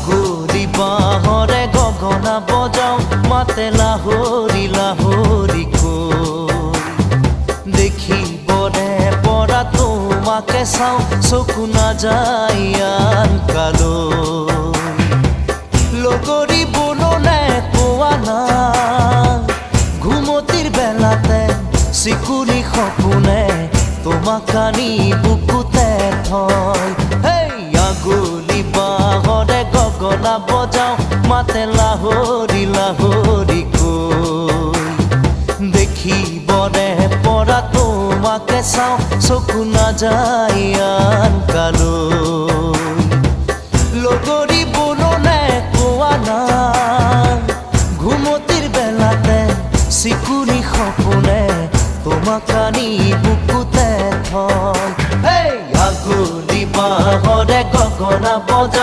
আগুলি বাঁহৰে গগনা বজাও মাতে লাহৰি লাহৰি কৈ দেখিবৰে পৰা তোমাকে চাওঁ চকু নাযায় আন কালৈ লগৰী বননে কোৱা না ঘুমতিৰ বেলাতে চিকুনি সপোনে তোমাক আনি বুকুতে থয় আগুলি বাঁহৰে গগনা বজাও মাতে লাহৰি লাহৰি কৈ দেখিবৰে পৰা তোমাকে চাওঁ চকু নাযায় আন কালৈ লগৰী বননে কোৱা না ঘুমতিৰ বেলাতে চিকুনি সপোনে তোমাক আনি বুকুতে থয় আগুলি বাঁহৰে গগনা বজাও